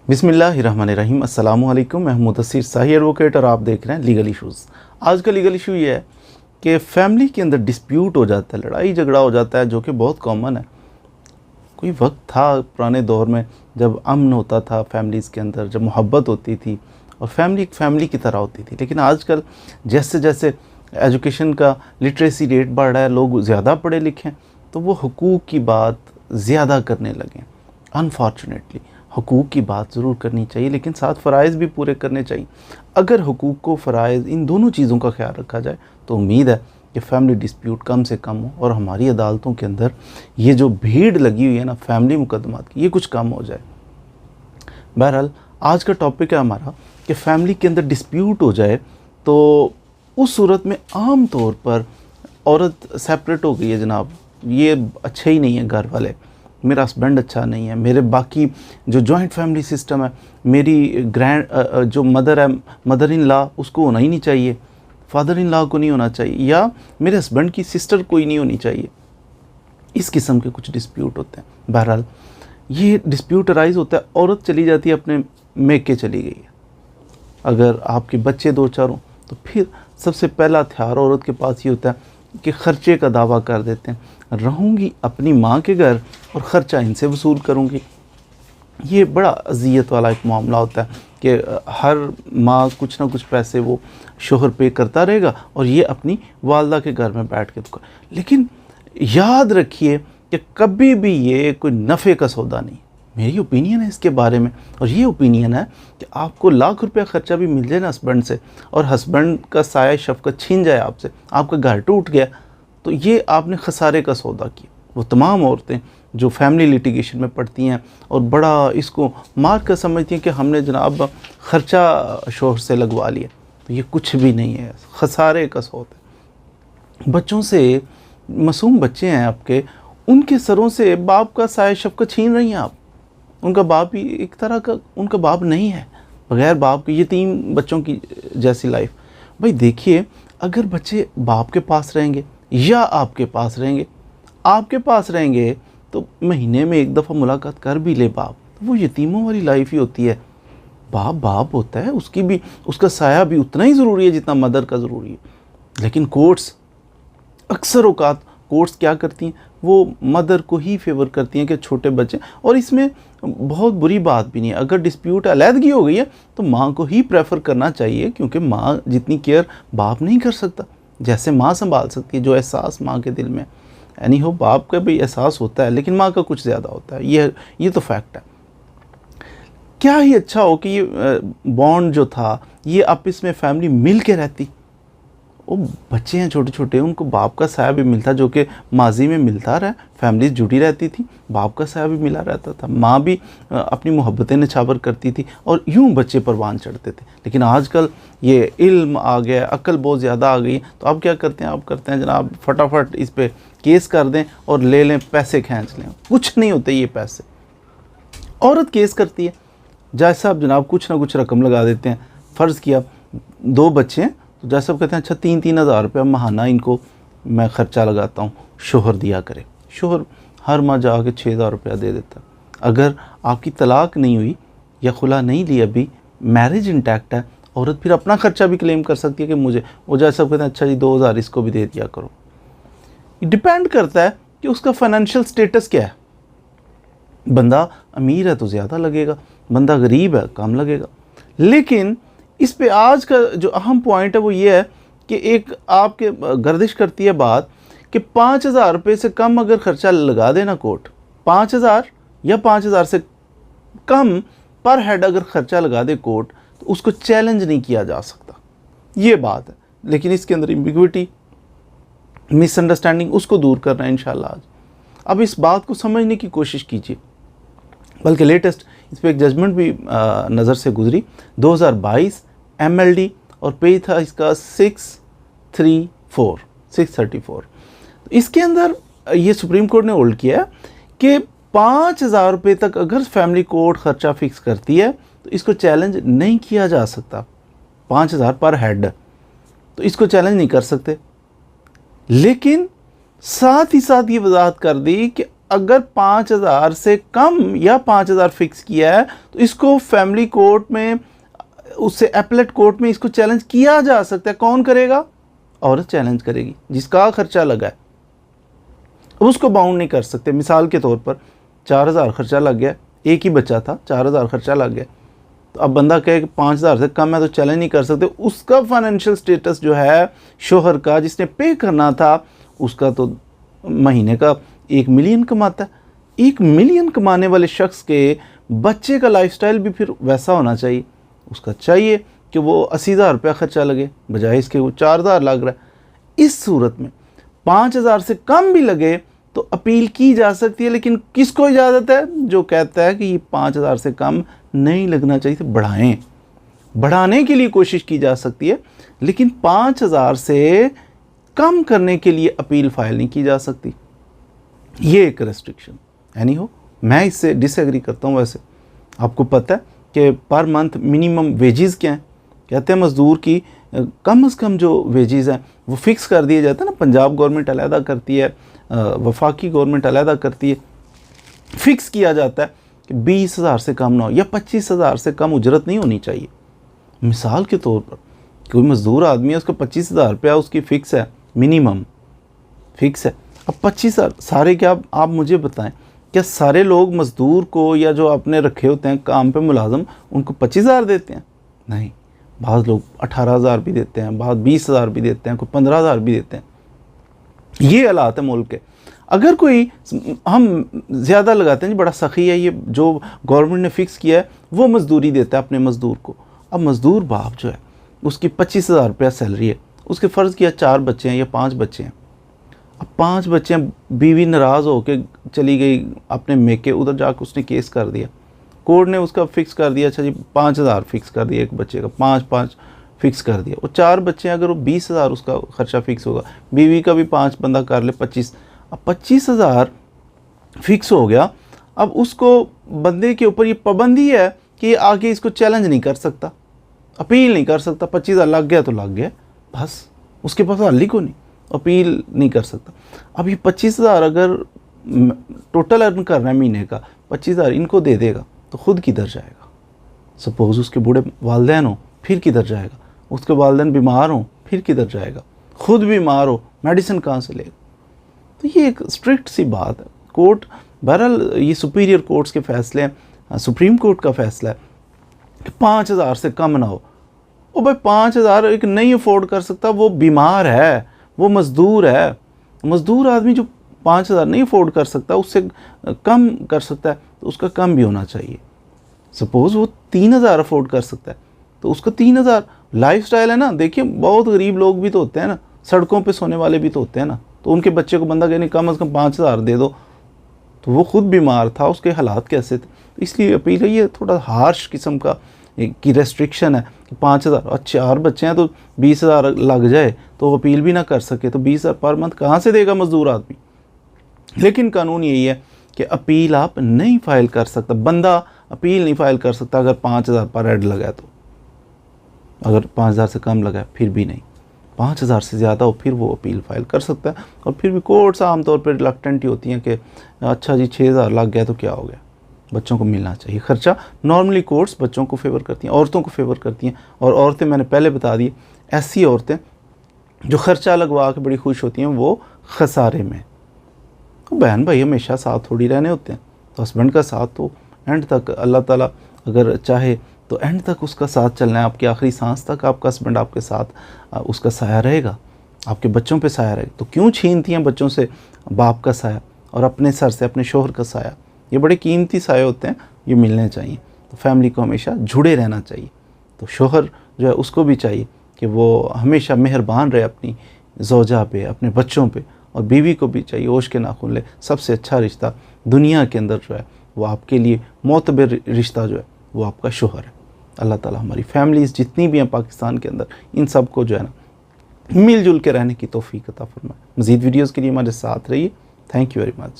बिस्मिल्लाहिर्रहमानिर्रहीम। अस्सलामु अलैकुम। मैं मुदस्सिर शाही एडवोकेट और आप देख रहे हैं लीगल इश्यूज़। आज का लीगल इशू ये है कि फैमिली के अंदर डिस्प्यूट हो जाता है, लड़ाई झगड़ा हो जाता है, जो कि बहुत कॉमन है। कोई वक्त था पुराने दौर में जब अमन होता था फैमिलीज़ के अंदर, जब मोहब्बत होती थी और फैमिली एक फैमिली की तरह होती थी। लेकिन आजकल जैसे जैसे एजुकेशन का लिटरेसी रेट बढ़ रहा है, लोग ज़्यादा पढ़े लिखे हैं, तो वो हुकूक की बात ज़्यादा करने लगे। अनफॉर्चुनेटली हुकूक की बात ज़रूर करनी चाहिए, लेकिन साथ फ़राइज़ भी पूरे करने चाहिए। अगर हुकूक को फ़राइज़ इन दोनों चीज़ों का ख्याल रखा जाए तो उम्मीद है कि फ़ैमिली डिस्प्यूट कम से कम हो और हमारी अदालतों के अंदर ये जो भीड़ लगी हुई है ना फैमिली मुकदमात की, ये कुछ कम हो जाए। बहरहाल आज का टॉपिक है हमारा कि फ़ैमिली के अंदर डिस्प्यूट हो जाए तो उस सूरत में आम तौर पर औरत सेपरेट हो गई है, जनाब ये अच्छे ही नहीं है, घर वाले, मेरा हस्बैंड अच्छा नहीं है, मेरे बाकी जो जॉइंट फैमिली सिस्टम है, मेरी जो मदर है, मदर इन लॉ, उसको होना ही नहीं चाहिए, फादर इन लॉ को नहीं होना चाहिए, या मेरे हस्बैंड की सिस्टर कोई नहीं होनी चाहिए। इस किस्म के कुछ डिस्प्यूट होते हैं। बहरहाल ये डिस्प्यूट अराइज़ होता है, औरत चली जाती है अपने मेके चली गई है। अगर आपके बच्चे दो चार हों तो फिर सबसे पहला हथियार औरत के पास ये होता है कि ख़र्चे का दावा कर देते हैं, रहूँगी अपनी माँ के घर और ख़र्चा इनसे वसूल करूँगी। ये बड़ा अज़ियत वाला एक मामला होता है कि हर माँ कुछ ना कुछ पैसे वो शोहर पे करता रहेगा और ये अपनी वालदा के घर में बैठ के तो। लेकिन याद रखिए कि कभी भी ये कोई नफ़े का सौदा नहीं। मेरी ओपिनियन है इसके बारे में, और ये ओपिनियन है कि आपको लाख रुपया ख़र्चा भी मिल जाए ना हस्बैंड से, और हस्बैंड का साया शफ़क़त छीन जाए आपसे, आपका घर टूट गया, तो ये आपने खसारे का सौदा किया। वो तमाम औरतें जो फैमिली लिटिगेशन में पड़ती हैं और बड़ा इसको मार कर समझती हैं कि हमने जनाब ख़र्चा शोहर से लगवा लिया, तो ये कुछ भी नहीं है, खसारे का सौदा। बच्चों से, मासूम बच्चे हैं आपके, उनके सरों से बाप का साया शफ़क़त छीन रही हैं आप। उनका बाप ही एक तरह का उनका बाप नहीं है, बग़ैर बाप के यतीम बच्चों की जैसी लाइफ। भाई देखिए, अगर बच्चे बाप के पास रहेंगे या आपके पास रहेंगे, आपके पास रहेंगे तो महीने में एक दफ़ा मुलाकात कर भी ले बाप, तो वो यतीमों वाली लाइफ ही होती है। बाप बाप होता है, उसकी भी, उसका साया भी उतना ही ज़रूरी है जितना मदर का ज़रूरी है। लेकिन कोर्ट्स, अक्सर औकात कोर्ट्स क्या करती हैं, वो मदर को ही फेवर करती हैं कि छोटे बच्चे, और इसमें बहुत बुरी बात भी नहीं है। अगर डिस्प्यूट अलहदगी हो गई है तो माँ को ही प्रेफर करना चाहिए, क्योंकि माँ जितनी केयर बाप नहीं कर सकता, जैसे माँ संभाल सकती है, जो एहसास माँ के दिल में यानी हो, बाप का भी एहसास होता है लेकिन माँ का कुछ ज़्यादा होता है। ये तो फैक्ट है। क्या ही अच्छा हो कि ये बॉन्ड जो था ये आपस में फैमिली मिल के रहती। वो बच्चे हैं छोटे छोटे, उनको बाप का साया भी मिलता, जो कि माजी में मिलता रहा, फैमिली जुड़ी रहती थी, बाप का साया भी मिला रहता था, माँ भी अपनी मोहब्बतें निछावर करती थी और यूं बच्चे परवान चढ़ते थे। लेकिन आजकल ये इल्म आ गया, अक्ल बहुत ज़्यादा आ गई, तो अब क्या करते हैं, आप करते हैं जनाब फटाफट इस पर केस कर दें और ले लें, पैसे खींच लें। कुछ नहीं होते ये पैसे। औरत केस करती है, जज साहब जनाब कुछ ना कुछ रकम लगा देते हैं। फ़र्ज़ किया 2 बच्चे हैं तो जज साहब कहते हैं अच्छा 3-3 हज़ार रुपया महाना इनको मैं ख़र्चा लगाता हूँ, शोहर दिया करे। शोहर हर माह जाके 6,000 रुपया दे देता। अगर आपकी तलाक नहीं हुई या खुला नहीं लिया, अभी मैरिज इंटैक्ट है, औरत फिर अपना ख़र्चा भी क्लेम कर सकती है कि मुझे, वो जज साहब कहते हैं अच्छा जी 2,000 इसको भी दे दिया करो। डिपेंड करता है कि उसका फाइनेंशियल स्टेटस क्या है। बंदा अमीर है तो ज़्यादा लगेगा, बंदा गरीब है कम लगेगा। लेकिन इस पे आज का जो अहम पॉइंट है वो ये है कि एक आपके गर्दिश करती है बात कि 5,000 रुपये से कम अगर ख़र्चा लगा देना कोर्ट, 5,000 या 5,000 से कम पर हेड अगर ख़र्चा लगा दे कोर्ट, तो उसको चैलेंज नहीं किया जा सकता। ये बात है। लेकिन इसके अंदर एम्बिग्विटी, मिसअंडरस्टैंडिंग, उसको दूर करना है इंशाल्लाह आज। अब इस बात को समझने की कोशिश कीजिए। बल्कि लेटेस्ट इस पर एक जजमेंट भी नज़र से गुजरी, 2022 MLD, और पेज था इसका 634। तो इसके अंदर ये सुप्रीम कोर्ट ने होल्ड किया कि 5,000 रुपये तक अगर फैमिली कोर्ट ख़र्चा फिक्स करती है तो इसको चैलेंज नहीं किया जा सकता। 5,000 पर हेड, तो इसको चैलेंज नहीं कर सकते। लेकिन साथ ही साथ ये वजाहत कर दी कि अगर 5,000 से कम या 5,000 फिक्स किया है तो इसको फैमिली कोर्ट में, उससे एपलेट कोर्ट में इसको चैलेंज किया जा सकता है। कौन करेगा? औरत चैलेंज करेगी जिसका खर्चा लगा है। अब उसको बाउंड नहीं कर सकते। मिसाल के तौर पर 4,000 खर्चा लग गया, एक ही बच्चा था, 4,000 खर्चा लग गया, तो अब बंदा कहे कि 5,000 से कम है तो चैलेंज नहीं कर सकते। उसका फाइनेंशियल स्टेटस जो है शोहर का, जिसने पे करना था, उसका तो महीने का 1 मिलियन कमाता है। 1 मिलियन कमाने वाले शख्स के बच्चे का लाइफस्टाइल भी फिर वैसा होना चाहिए। उसका चाहिए कि वो 80,000 रुपया खर्चा लगे, बजाय इसके वो 4,000 लग रहा है। इस सूरत में 5,000 से कम भी लगे तो अपील की जा सकती है, लेकिन किसको इजाज़त है? जो कहता है कि ये 5,000 से कम नहीं लगना चाहिए, तो बढ़ाएं। बढ़ाने के लिए कोशिश की जा सकती है, लेकिन 5,000 से कम करने के लिए अपील फाइल नहीं की जा सकती। ये एक रेस्ट्रिक्शन यानी हो, मैं इससे डिसएग्री करता हूँ। वैसे आपको पता है कि पर मंथ मिनिमम वेजेस क्या हैं? कहते हैं मज़दूर की कम से कम जो वेजेस हैं वो फिक्स कर दिए जाते हैं ना। पंजाब गवर्नमेंट अलहदा करती है, वफाकी गवर्नमेंट अलहदा करती है। फिक्स किया जाता है कि 20,000 से कम ना हो या 25,000 से कम उजरत नहीं होनी चाहिए। मिसाल के तौर पर कोई मज़दूर आदमी है, उसका 25,000 रुपया उसकी फ़िक्स है, मिनिमम फ़िक्स है। अब 25,000 सारे, क्या आप मुझे बताएं, क्या सारे लोग मज़दूर को या जो आपने रखे होते हैं काम पे मुलाजम, उनको 25,000 देते हैं? नहीं, बहुत लोग 18,000 भी देते हैं, बहुत 20,000 भी देते हैं, कोई 15,000 भी देते हैं। ये हालात है मुल्क के। अगर कोई, हम ज़्यादा लगाते हैं जी, बड़ा सखी है, ये जो गवर्नमेंट ने फ़िक्स किया है वो मज़दूरी देता है अपने मज़दूर को। अब मज़दूर बाप जो है उसकी 25,000 रुपया सैलरी है, उसके फ़र्ज़ किया 4 बच्चे हैं या 5 बच्चे हैं। अब 5 बच्चे हैं, बीवी नाराज़ होकर चली गई अपने मेके, उधर जाकर उसने केस कर दिया, कोर्ट ने उसका फ़िक्स कर दिया, अच्छा जी 5,000 फ़िक्स कर दिया एक बच्चे का, 5-5 फ़िक्स कर दिया। वो 4 बच्चे हैं, अगर वो 20,000 उसका खर्चा फ़िक्स होगा, बीवी का भी 5 बंदा कर ले 25, अब 25,000 फ़िक्स हो गया। अब उसको बंदे के ऊपर ये पाबंदी है कि आगे इसको चैलेंज नहीं कर सकता, अपील नहीं कर सकता। 25,000 लग गया तो लग गया, बस उसके पास हल ही को नहीं, अपील नहीं कर सकता। अब ये 25,000 अगर टोटल अर्न कर रहा है महीने का, 25,000 इनको दे देगा तो ख़ुद किधर जाएगा? सपोज़ उसके बूढ़े वालदैन हो, फिर किधर जाएगा? उसके वालदैन बीमार हों, फिर किधर जाएगा? ख़ुद बीमार हो, मेडिसिन कहाँ से लेगा? तो ये एक स्ट्रिक्ट सी बात है। कोर्ट बहरहाल ये सुपीरियर कोर्ट्स के फ़ैसले हैं, सुप्रीम कोर्ट का फ़ैसला है कि 5,000 से कम ना हो। ओ भाई 5,000 एक नहीं अफोर्ड कर सकता, वो बीमार है, वो मज़दूर है। मज़दूर आदमी जो 5,000 नहीं अफोर्ड कर सकता, उससे कम कर सकता है, तो उसका कम भी होना चाहिए। सपोज़ वो 3,000 अफोर्ड कर सकता है तो उसका 3,000। लाइफस्टाइल है ना, देखिए बहुत गरीब लोग भी तो होते हैं ना, सड़कों पे सोने वाले भी तो होते हैं ना, तो उनके बच्चे को बंदा कहने कम से कम 5,000 दे दो, तो वो खुद बीमार था, उसके हालात कैसे थे। तो इसलिए अपील है, ये थोड़ा हार्श किस्म का की रेस्ट्रिक्शन है कि 5,000, अच्छा 4 बच्चे हैं तो 20,000 लग जाए तो वो अपील भी ना कर सके, तो 20,000 पर मंथ कहाँ से देगा मज़दूर आदमी? लेकिन कानून यही है कि अपील आप नहीं फ़ाइल कर सकता, बंदा अपील नहीं फ़ाइल कर सकता अगर 5,000 पर हेड लगा है। तो अगर 5,000 से कम लगा है फिर भी नहीं, 5,000 से ज़्यादा हो फिर वो अपील फ़ाइल कर सकता है। और फिर भी कोर्ट्स आमतौर पर रिलक्टेंट ही होती हैं कि अच्छा जी 6,000 लग गया तो क्या हो गया, बच्चों को मिलना चाहिए खर्चा। नॉर्मली कोर्ट्स बच्चों को फेवर करती हैं, औरतों को फेवर करती हैं। और औरतें, मैंने पहले बता दी, ऐसी औरतें जो खर्चा लगवा के बड़ी खुश होती हैं, वो खसारे में। तो बहन भाई हमेशा साथ थोड़ी रहने होते हैं, तो हस्बैंड का साथ तो एंड तक अल्लाह ताला अगर चाहे तो एंड तक उसका साथ चलना है, आपकी आखिरी सांस तक आपका हस्बैंड आपके साथ, उसका साया रहेगा, आपके बच्चों पे साया रहेगा। तो क्यों छीनती हैं बच्चों से बाप का साया और अपने सर से अपने शोहर का साया? ये बड़े कीमती साये होते हैं, ये मिलने चाहिए। तो फैमिली को हमेशा जुड़े रहना चाहिए। तो शोहर जो है उसको भी चाहिए कि वो हमेशा मेहरबान रहे अपनी ज़ौजा पे, अपने बच्चों पे, और बीवी को भी चाहिए होश के नाखून ले। सबसे अच्छा रिश्ता दुनिया के अंदर जो है वो आपके लिए मोतबर रिश्ता जो है वो आपका शोहर है। अल्लाह ताला हमारी फैमिलीज़ जितनी भी हैं पाकिस्तान के अंदर, इन सब को जो है ना मिलजुल के रहने की तौफीक अता फरमाए। मज़ीद वीडियोज़ के लिए हमारे साथ रहिए। Thank you very much.